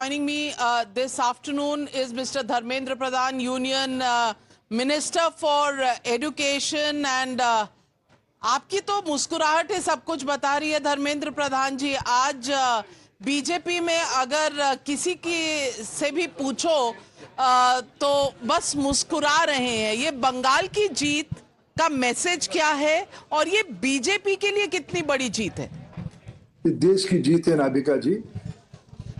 Joining me this afternoon is Mr. Dharmendra Pradhan, Union Minister for Education and आपकी तो मुस्कुराहट ही सब कुछ बता रही है धर्मेंद्र प्रधान जी। आज बीजेपी में अगर किसी की से भी पूछो तो बस मुस्कुरा रहे हैं। ये बंगाल की जीत का मैसेज क्या है और ये बीजेपी के लिए कितनी बड़ी जीत है? देश की जीत है नाभिका जी।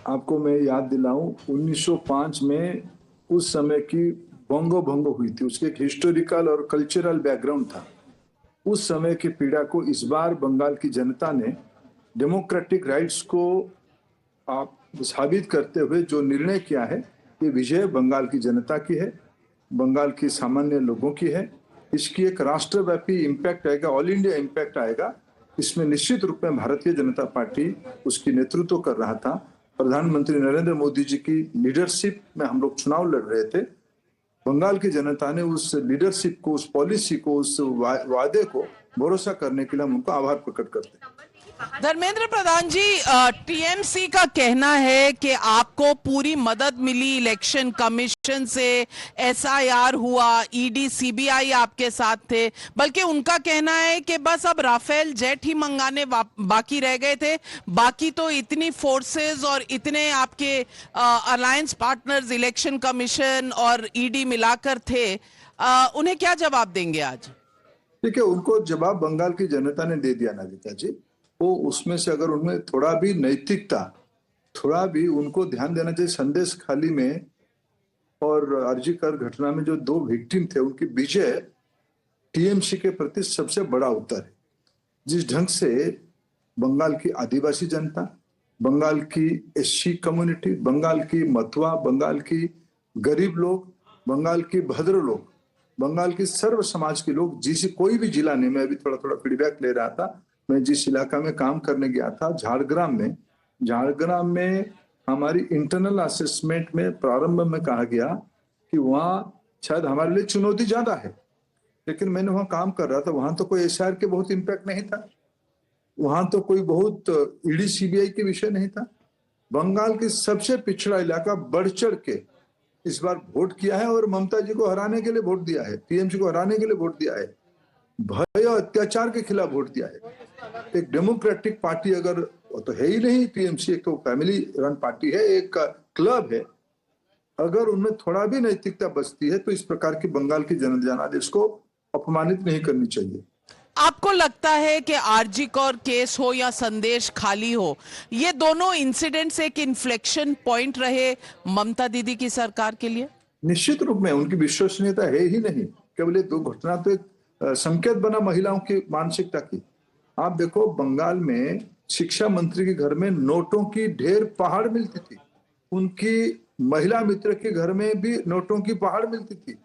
आपको मैं याद दिलाऊं, 1905 में उस समय की बंगो भंगो हुई थी, उसके एक हिस्टोरिकल और कल्चरल बैकग्राउंड था। उस समय की पीड़ा को इस बार बंगाल की जनता ने डेमोक्रेटिक राइट्स को आप साबित करते हुए जो निर्णय किया है, ये विजय बंगाल की जनता की है, बंगाल की सामान्य लोगों की है। इसकी एक राष्ट्रव्यापी इम्पैक्ट आएगा, ऑल इंडिया इम्पैक्ट आएगा। इसमें निश्चित रूप में भारतीय जनता पार्टी उसकी नेतृत्व कर रहा था। प्रधानमंत्री नरेंद्र मोदी जी की लीडरशिप में हम लोग चुनाव लड़ रहे थे। बंगाल की जनता ने उस लीडरशिप को, उस पॉलिसी को, उस वादे को भरोसा करने के लिए हम उनको आभार प्रकट करते हैं। धर्मेंद्र प्रधान जी, टीएमसी का कहना है कि आपको पूरी मदद मिली इलेक्शन कमीशन से, एसआईआर हुआ, ईडी सीबीआई आपके साथ थे, बल्कि उनका कहना है कि बस अब राफेल जेट ही मंगाने बाकी रह गए थे। बाकी तो इतनी फोर्सेस और इतने आपके अलायंस पार्टनर्स इलेक्शन कमीशन और ईडी मिलाकर थे। उन्हें क्या जवाब देंगे आज? ठीक है, उनको जवाब बंगाल की जनता ने दे दिया नाविका जी। वो उसमें से अगर उनमें थोड़ा भी नैतिकता, थोड़ा भी उनको ध्यान देना चाहिए। संदेश खाली में और अर्जीकर घटना में जो 2 विक्टिम थे, उनकी विजय टीएमसी के प्रति सबसे बड़ा उत्तर है। जिस ढंग से बंगाल की आदिवासी जनता, बंगाल की एससी कम्युनिटी, बंगाल की मतवा, बंगाल की गरीब लोग, बंगाल की भद्र लोग, बंगाल की सर्व समाज के लोग, जिस कोई भी जिला नहीं, मैं अभी थोड़ा थोड़ा फीडबैक ले रहा था। मैं जिस इलाका में काम करने गया था, झारग्राम में हमारी इंटरनल असेसमेंट में प्रारंभ में कहा गया कि वहाँ शायद हमारे लिए चुनौती ज्यादा है, लेकिन मैंने वहां काम कर रहा था, वहां तो कोई एसआईआर के बहुत इम्पैक्ट नहीं था, वहां तो कोई बहुत ईडी सीबीआई के विषय नहीं था। बंगाल के सबसे पिछड़ा इलाका बढ़ चढ़ के इस बार वोट किया है और ममता जी को हराने के लिए वोट दिया है, टीएमसी को हराने के लिए वोट दिया है, भय और अत्याचार के खिलाफ वोट दिया है। एक डेमोक्रेटिक पार्टी अगर, वो तो है ही नहीं, टीएमसी एक तो फैमिली रन पार्टी है, एक क्लब है, अगर उनमें थोड़ा भी नैतिकता बचती है तो इस प्रकार की बंगाल की जनादेश को अपमानित नहीं करनी चाहिए। आपको लगता है कि आरजी कौर केस हो या संदेश खाली हो, ये दोनों इंसिडेंट्स एक इन्फ्लेक्शन पॉइंट रहे ममता दीदी की सरकार के लिए? निश्चित रूप में उनकी विश्वसनीयता है ही नहीं। केवल ये 2 घटना तो एक संकेत बना महिलाओं की मानसिकता की। आप देखो, बंगाल में शिक्षा मंत्री के घर में नोटों की ढेर पहाड़ मिलती थी, उनकी महिला मित्र के घर में भी नोटों की पहाड़ मिलती थी।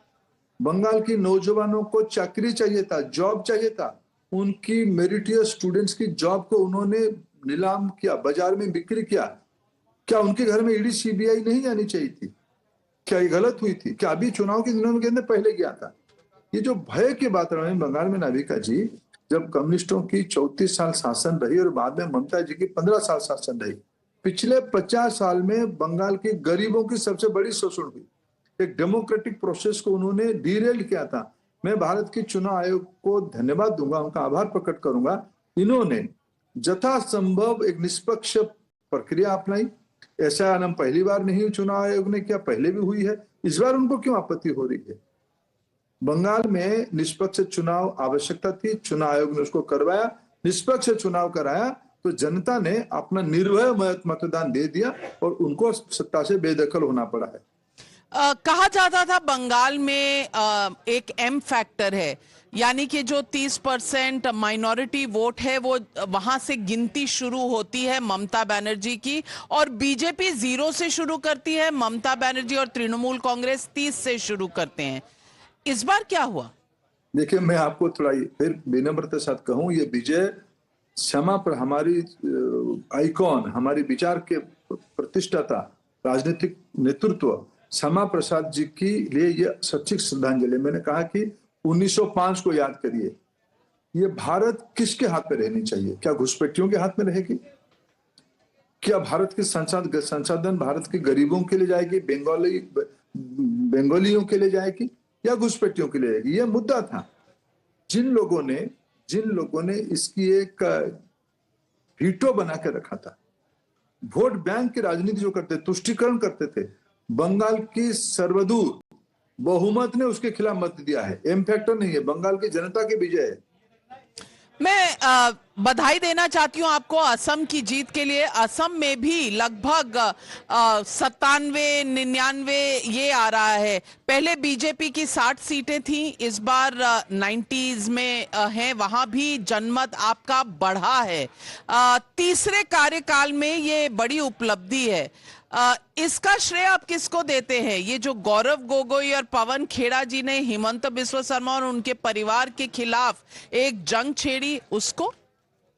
बंगाल की नौजवानों को चाकरी चाहिए था, जॉब चाहिए था, उनकी मेरिटियस स्टूडेंट्स की जॉब को उन्होंने नीलाम किया, बाजार में बिक्री किया। क्या उनके घर में ईडी सीबीआई नहीं जानी चाहिए थी? क्या ये गलत हुई थी? क्या अभी चुनाव के दिनों के अंदर पहले गया था? ये जो भय की बात रहे बंगाल में नाविका जी, जब कम्युनिस्टों की 34 साल शासन रही और बाद में ममता जी की 15 साल शासन रही, पिछले 50 साल में बंगाल के गरीबों की सबसे बड़ी शोषण हुई। एक डेमोक्रेटिक प्रोसेस को उन्होंने डीरेल किया था। मैं भारत के चुनाव आयोग को धन्यवाद दूंगा, उनका आभार प्रकट करूंगा। इन्होंने यथासंभव एक निष्पक्ष प्रक्रिया अपनाई। ऐसा नाम पहली बार नहीं चुनाव आयोग ने किया, पहले भी हुई है, इस बार उनको क्यों आपत्ति हो रही है? बंगाल में निष्पक्ष चुनाव आवश्यकता थी, चुनाव आयोग ने उसको करवाया, निष्पक्ष चुनाव कराया, तो जनता ने अपना निर्भय मतदान दे दिया और उनको सत्ता से बेदखल होना पड़ा है। कहा जाता था बंगाल में एक एम फैक्टर है, यानी कि जो 30% माइनॉरिटी वोट है वो वहां से गिनती शुरू होती है ममता बनर्जी की, और बीजेपी 0 से शुरू करती है, ममता बनर्जी और तृणमूल कांग्रेस 30 से शुरू करते हैं। इस बार क्या हुआ? देखिए, मैं आपको थोड़ा फिर विनम्रता के साथ कहूं, ये विजय क्षमा पर हमारी आइकॉन, हमारी विचार के प्रतिष्ठाता, राजनीतिक नेतृत्व श्यामा प्रसाद जी की लिए ये सच्ची श्रद्धांजलि। मैंने कहा कि 1905 को याद करिए। ये भारत किसके हाथ में रहनी चाहिए? क्या घुसपैठियों के हाथ में रहेगी? क्या भारत के संसाधन भारत के गरीबों के लिए जाएगी, बंगालियों के लिए जाएगी या घुसपैठियों के लिए जाएगी? यह मुद्दा था। जिन लोगों ने इसकी एक वीटो बना के रखा था, वोट बैंक की राजनीति जो करते, तुष्टीकरण करते थे, बंगाल की सर्वदूर बहुमत ने उसके खिलाफ मत दिया है। एम फैक्टर नहीं है, बंगाल की जनता की विजय है। मैं बधाई देना चाहती हूं आपको असम की जीत के लिए। असम में भी लगभग 97-99 ये आ रहा है। पहले बीजेपी की 60 सीटें थी, इस बार 90s में है, वहां भी जनमत आपका बढ़ा है। तीसरे कार्यकाल में ये बड़ी उपलब्धि है। इसका श्रेय आप किसको देते हैं? ये जो गौरव गोगोई और पवन खेड़ा जी ने हिमंत बिस्वा शर्मा और उनके परिवार के खिलाफ एक जंग छेड़ी, उसको?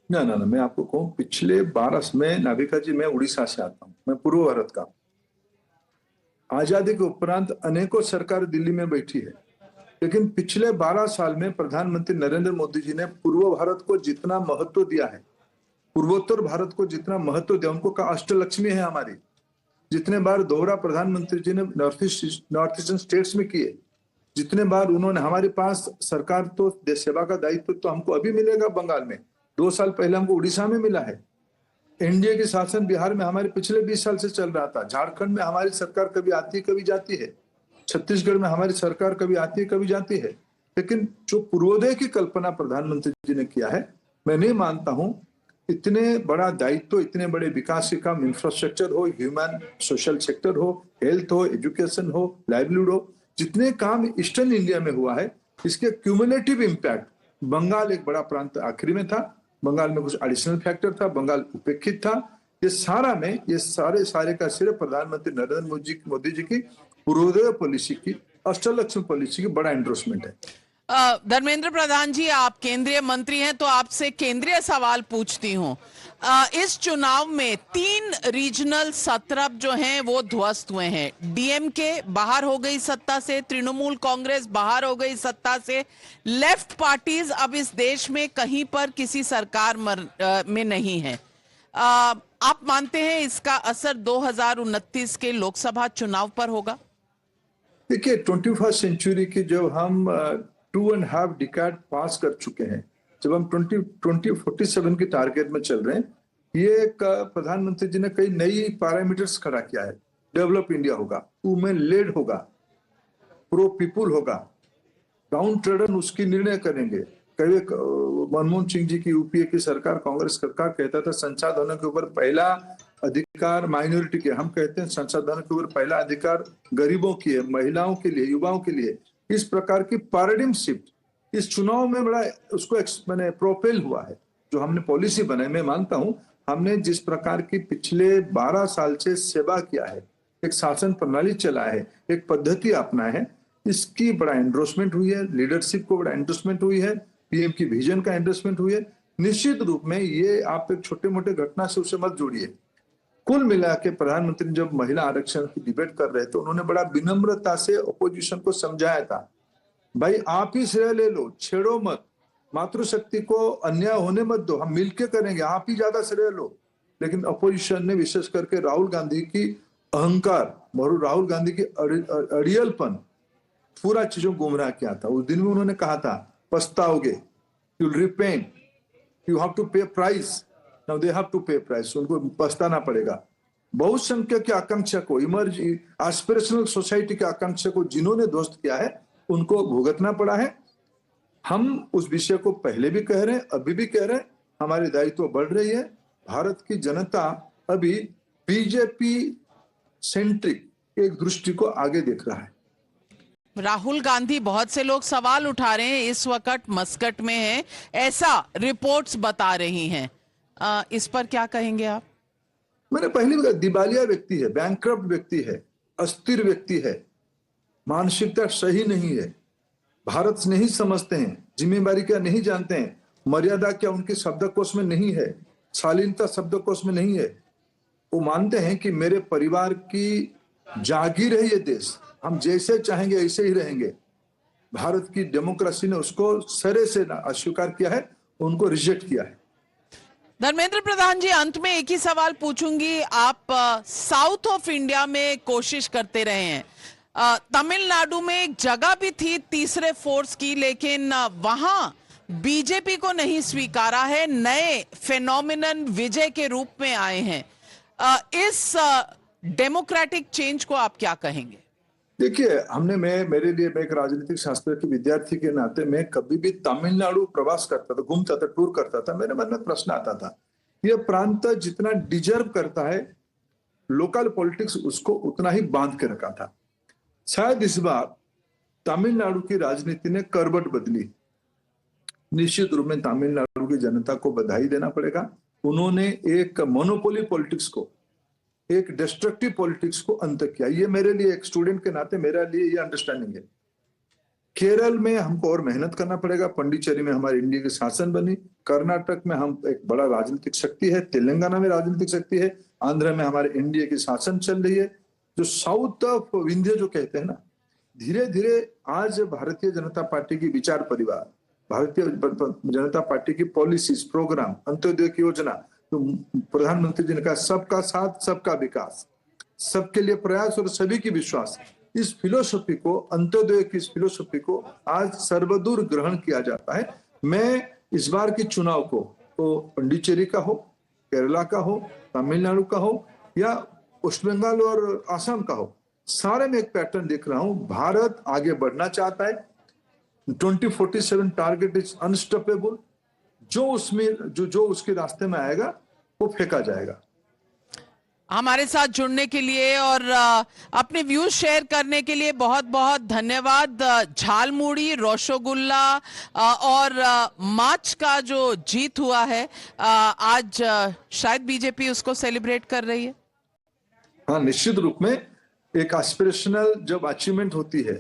ना ना ना, मैं आपको कहूं, पिछले 12 में नाविका जी, मैं उड़ीसा से आता हूं, मैं पूर्व भारत का। आजादी के उपरांत अनेकों सरकार दिल्ली में बैठी है, लेकिन पिछले 12 साल में प्रधानमंत्री नरेंद्र मोदी जी ने पूर्व भारत को जितना महत्व दिया है, पूर्वोत्तर भारत को जितना महत्व दिया, उनको कहा अष्टलक्ष्मी है हमारी। जितने बार दोहरा प्रधानमंत्री जी ने नॉर्थ ईस्टर्न स्टेट्स में किए, जितने बार उन्होंने, हमारे पास सरकार तो देश सेवा का दायित्व तो हमको अभी मिलेगा बंगाल में, 2 साल पहले हमको उड़ीसा में मिला है। एनडीए के शासन बिहार में हमारे पिछले 20 साल से चल रहा था। झारखंड में हमारी सरकार कभी आती है कभी जाती है, छत्तीसगढ़ में हमारी सरकार कभी आती है कभी जाती है, लेकिन जो पूर्वोदय की कल्पना प्रधानमंत्री जी ने किया है, मैं नहीं मानता हूं इतने बड़ा दायित्व, इतने बड़े विकास के काम, इंफ्रास्ट्रक्चर हो, ह्यूमन सोशल सेक्टर हो, हेल्थ हो, एजुकेशन हो, लाइवलीहुड हो, जितने काम ईस्टर्न इंडिया में हुआ है, इसके क्यूमुलेटिव इंपैक्ट, बंगाल एक बड़ा प्रांत आखिरी में था, बंगाल में कुछ एडिशनल फैक्टर था, बंगाल उपेक्षित था। ये सारे का सिर्फ प्रधानमंत्री नरेंद्र मोदी जी की पूर्वोदय पॉलिसी की, अष्टलक्ष्मी पॉलिसी की बड़ा एंडोर्समेंट है। धर्मेंद्र प्रधान जी, आप केंद्रीय मंत्री हैं, तो आपसे केंद्रीय सवाल पूछती हूं। इस चुनाव में 3 रीजनल सत्रप जो हैं वो ध्वस्त हुए हैं। डीएमके बाहर हो गई सत्ता से, तृणमूल कांग्रेस बाहर हो गई सत्ता से, लेफ्ट पार्टीज अब इस देश में कहीं पर किसी सरकार में नहीं है। आप मानते हैं इसका असर 2029 के लोकसभा चुनाव पर होगा? देखिए, 21st सेंचुरी की जब हम 2.5 डिकेड पास कर चुके हैं, जब हम 2047 की टारगेट में चल रहे हैं, ये प्रधानमंत्री जी ने कई नई पैरामीटर्स खड़ा किया है। डेवलप इंडिया होगा, वुमेन लेड होगा, प्रो पीपुल होगा, डाउन ट्रेडन उसकी निर्णय करेंगे। कई मनमोहन सिंह जी की यूपीए की सरकार, कांग्रेस सरकार कहता था संसाधनों के ऊपर पहला अधिकार माइनॉरिटी के, हम कहते हैं संसाधनों के ऊपर पहला अधिकार गरीबों की है, महिलाओं के लिए, युवाओं के लिए। इस प्रकार की पैराडिम शिफ्ट इस चुनाव में बड़ा उसको मैंने प्रोपेल हुआ है, जो हमने पॉलिसी बनाई। मैं मानता हूं हमने जिस प्रकार की पिछले 12 साल से सेवा किया है, एक शासन प्रणाली चला है, एक पद्धति अपनाया है, इसकी बड़ा एंडोर्समेंट हुई है, लीडरशिप को बड़ा एंडोर्समेंट हुई है, पीएम की विजन का एंडोर्समेंट हुई है। निश्चित रूप में ये आप एक छोटे मोटे घटना से उसे मत जोड़िए। कुल मिला के प्रधानमंत्री जब महिला आरक्षण की डिबेट कर रहे थे, उन्होंने बड़ा विनम्रता से अपोजिशन को समझाया था, भाई आप ही श्रेय ले लो, छेड़ो मत, मातृशक्ति को अन्याय होने मत दो, हम मिलके करेंगे, आप ही ज्यादा श्रेय लो। लेकिन अपोजिशन ने विशेष करके राहुल गांधी की अहंकार, राहुल गांधी की अड़ियलपन, पूरा चीजों को गुमराह किया था। उस दिन में उन्होंने कहा था पछताओगे, you will repent, you have to pay price, now they have to pay price, उनको पछताना पड़ेगा। बहुसंख्यक के आकांक्षा को, इमर्ज एस्पिरेशनल सोसाइटी के आकांक्षा को जिन्होंने ध्वस्त किया है, उनको भुगतना पड़ा है। हम उस विषय को पहले भी कह रहे हैं, अभी भी कह रहे हैं, हमारी दायित्व बढ़ रही है। भारत की जनता अभी बीजेपी सेंट्रिक एक दृष्टि को आगे देख रहा है। राहुल गांधी, बहुत से लोग सवाल उठा रहे हैं, इस वक्त मस्कट में है, ऐसा रिपोर्ट्स बता रही हैं। इस पर क्या कहेंगे आप? मैंने पहले भी कहा, दिवालिया व्यक्ति है, बैंकक्रप्ट व्यक्ति है, अस्थिर व्यक्ति है, मानसिकता सही नहीं है, भारत नहीं समझते हैं, जिम्मेदारी क्या नहीं जानते हैं, मर्यादा क्या उनके शब्दकोश में नहीं है, शालीनता शब्दकोश में नहीं है। वो मानते हैं कि मेरे परिवार की जागीर है ये देश, हम जैसे चाहेंगे ऐसे ही रहेंगे। भारत की डेमोक्रेसी ने उसको सरे से अस्वीकार किया है, उनको रिजेक्ट किया है। धर्मेंद्र प्रधान जी, अंत में एक ही सवाल पूछूंगी। आप साउथ ऑफ इंडिया में कोशिश करते रहे हैं। तमिलनाडु में एक जगह भी थी तीसरे फोर्स की, लेकिन वहां बीजेपी को नहीं स्वीकारा है, नए फेनोमिनन विजय के रूप में आए हैं। इस डेमोक्रेटिक चेंज को आप क्या कहेंगे? देखिए, मेरे लिए, मैं एक राजनीतिक शास्त्र के विद्यार्थी के नाते मैं कभी भी तमिलनाडु प्रवास करता था, घूमता था, टूर करता था, मेरे मन में प्रश्न आता था, यह प्रांत जितना डिजर्व करता है, लोकल पॉलिटिक्स उसको उतना ही बांध के रखा था। शायद इस बार तमिलनाडु की राजनीति ने करवट बदली। निश्चित रूप में तमिलनाडु की जनता को बधाई देना पड़ेगा। उन्होंने एक मोनोपोली पॉलिटिक्स को, एक डिस्ट्रक्टिव पॉलिटिक्स को अंत किया। ये मेरे लिए, एक स्टूडेंट के नाते मेरे लिए ये अंडरस्टैंडिंग है। केरल में हमको और मेहनत करना पड़ेगा। पौंडीचेरी में हमारे इंडिया की शासन बनी, कर्नाटक में हम एक बड़ा राजनीतिक शक्ति है, तेलंगाना में राजनीतिक शक्ति है, आंध्र में हमारे इंडिया की शासन चल रही है। जो साउथ ऑफ इंडिया जो कहते हैं ना, धीरे धीरे आज भारतीय जनता पार्टी की विचार परिवार, भारतीय जनता पार्टी की पॉलिसीज, प्रोग्राम, अंत्योदय की योजना, तो प्रधानमंत्री जी ने कहा सबका साथ सबका विकास, सबके लिए प्रयास और सभी की विश्वास, इस फिलोसफी को, अंत्योदय की इस फिलोसफी को आज सर्वदूर ग्रहण किया जाता है। मैं इस बार के चुनाव को, तो पौंडीचेरी का हो, केरला का हो, तमिलनाडु का हो या वेस्ट बंगाल और आसाम का हो, सारे में एक पैटर्न देख रहा हूं। भारत आगे बढ़ना चाहता है। 2047 टारगेट इज अनस्टॉपेबल। जो उसके रास्ते में आएगा वो फेंका जाएगा। हमारे साथ जुड़ने के लिए और अपने व्यूज शेयर करने के लिए बहुत बहुत धन्यवाद। झालमुड़ी, रसगुल्ला और मार्च का जो जीत हुआ है, आज शायद बीजेपी उसको सेलिब्रेट कर रही है। हाँ, निश्चित रूप में एक एस्पिरेशनल जब अचीवमेंट होती है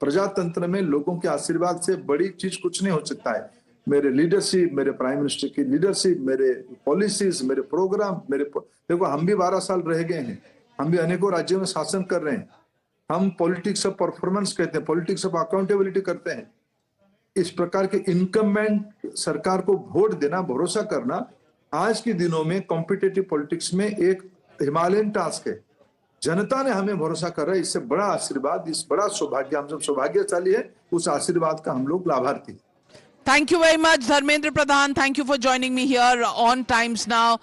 प्रजातंत्र में, लोगों के आशीर्वाद से बड़ी चीज कुछ नहीं हो सकता है। मेरे लीडरशिप, मेरे प्राइम मिनिस्टर की लीडरशिप, मेरे पॉलिसीज, मेरे प्रोग्राम, देखो हम भी 12 साल रह गए हैं, हम भी अनेकों राज्यों में शासन कर रहे हैं। हम पॉलिटिक्स ऑफ परफॉर्मेंस कहते हैं, पॉलिटिक्स ऑफ अकाउंटेबिलिटी करते हैं। इस प्रकार के इनकम्बेंट सरकार को वोट देना, भरोसा करना आज के दिनों में कॉम्पिटेटिव पॉलिटिक्स में एक हिमालयन टास्क है। जनता ने हमें भरोसा कर रहा है। इससे बड़ा आशीर्वाद, इस बड़ा सौभाग्य, हम सब सौभाग्यशाली है, उस आशीर्वाद का हम लोग लाभार्थी। Thank you very much, Dharmendra Pradhan. Thank you for joining me here on Times Now.